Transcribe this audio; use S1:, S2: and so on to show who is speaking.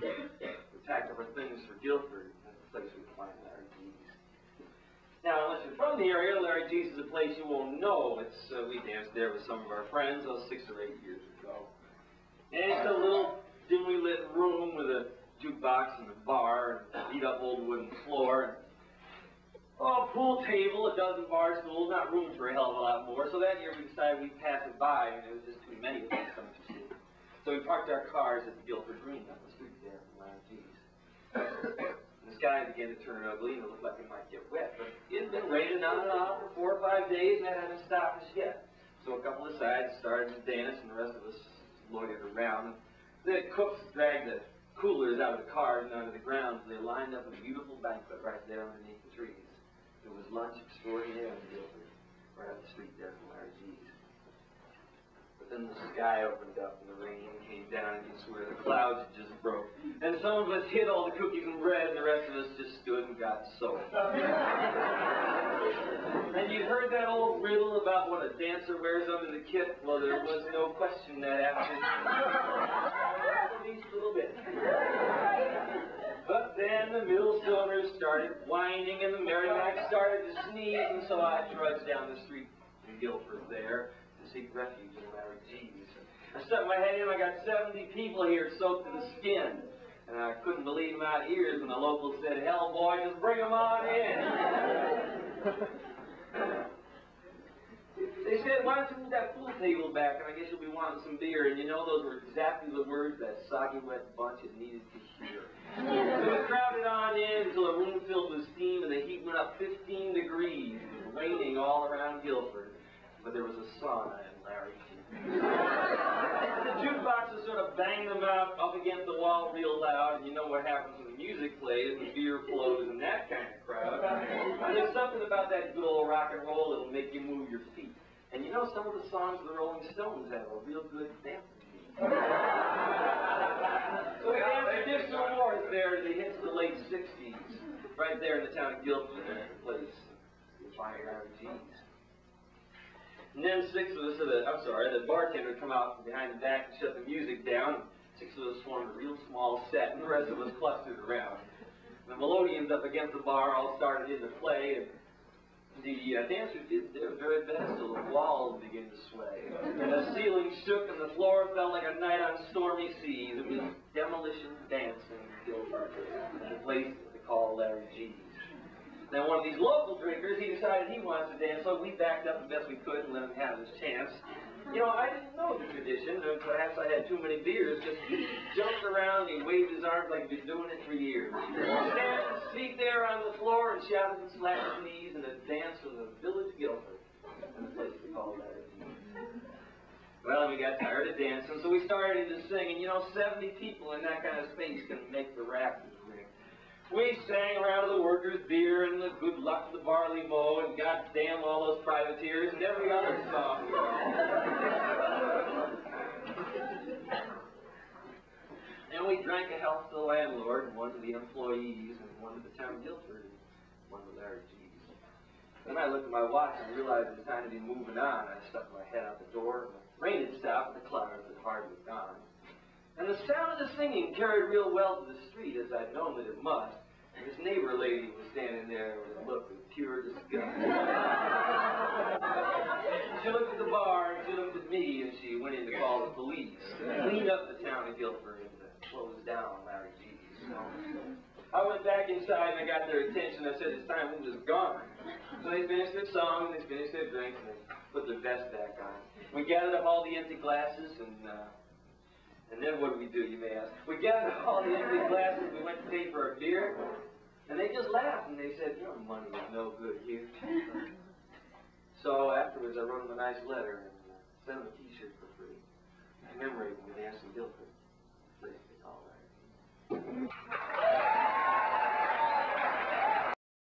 S1: We packed up our things for Guilford. That's the place we find Larry G's. Now, unless you're from the area, Larry G's is a place you won't know. It's we danced there with some of our friends 6 or 8 years ago. And it's a little dimly lit room with a jukebox and a bar and a beat-up old wooden floor. And, a pool table, a dozen bar stools, not room for a hell of a lot more. So that year we decided we'd pass it by, and it was just too many of us coming to see. So we parked our cars at the Guilford Green up the street there from Larry G's. And the sky began to turn ugly, and it looked like it might get wet. But it had been raining on and off for 4 or 5 days, and that hadn't stopped us yet. So a couple of sides started to dance, and the rest of us loitered around. The cooks dragged the coolers out of the cars and onto the ground, so they lined up a beautiful banquet right there underneath the trees. It was lunch extraordinaire in Guilford, right up the street there from Larry G's. But then the sky opened up and the rain came down, and you swear the clouds had just broke. And some of us hid all the cookies and bread, and the rest of us just stood and got soaked. And you heard that old riddle about what a dancer wears under the kit? Well, there was no question that after at least a little bit. But then the millstoners started whining, and the Merrimack started to sneeze, and so I trudged down the street in Guilford there to seek refuge in Larry G's. I stuck my head in, I got 70 people here soaked to the skin. And I couldn't believe my ears when the locals said, "Hell, boy, just bring them on in." They said, "Why don't you move that pool table back, and I guess you'll be wanting some beer." And you know, those were exactly the words that soggy, wet bunch had needed to hear. So we crowded on in until the room filled with steam, and the heat went up 15 degrees. It was raining all around Guilford. But there was a sauna in Larry G's. The jukeboxes sort of banged them out up against the wall real loud, and you know what happens when the music plays and beer flows in that kind of crowd. And there's something about that good old rock and roll that'll make you move your feet. And you know, some of the songs of the Rolling Stones have a real good dancing beat. So we danced just some more there to the hits of the late 60s, right there in the town of Guilford, at the place you find Larry G's. And then 6 of us, the bartender would come out from behind the back and shut the music down. 6 of us formed a real small set, and the rest of us clustered around. And the melodeons up against the bar all started into play, and the dancers did their very best till the walls began to sway. And the ceiling shook, and the floor felt like a night on stormy seas. It was demolition dancing in Guilford, at the place that they call Larry G's. Now, one of these local drinkers, he decided he wanted to dance, so we backed up the best we could and let him have his chance. You know, I didn't know the tradition, and perhaps I had too many beers, because he jumped around and he waved his arms like he'd been doing it for years. Stand his feet there on the floor and shouted and slapped his knees in a dance from the village Guilford, in a place we call Larry G's. Well, we got tired of dancing, so we started to sing, and you know, 70 people in that kind of space can make the rafters ring. We sang around the workers' beer and the good luck to the barley mow and goddamn all those privateers and every other song. And we drank a health to the landlord and one to the employees and one to the town of Guilford and one to Larry G's. Then I looked at my watch and realized it was time to be moving on. I stuck my head out the door, and the rain had stopped and the clouds had hardly gone. And the sound of the singing carried real well to the street, as I'd known that it must. And this neighbor lady was standing there with a look of pure disgust. She looked at the bar, and she looked at me, and she went in to call the police. Cleaned up the town of Guilford and closed down Larry G's. So I went back inside and I got their attention. I said, "It's time we was gone." So they finished their song, they finished their drinks, and they put their vest back on. We gathered up all the empty glasses, and then what do we do, you may ask? We gathered up all the empty glasses, we went to pay for our beer, and they just laughed, and they said, "Your money is no good here." So afterwards, I wrote them a nice letter and sent them a t-shirt for free. In memory when we danced in Guilford. Place they call Larry.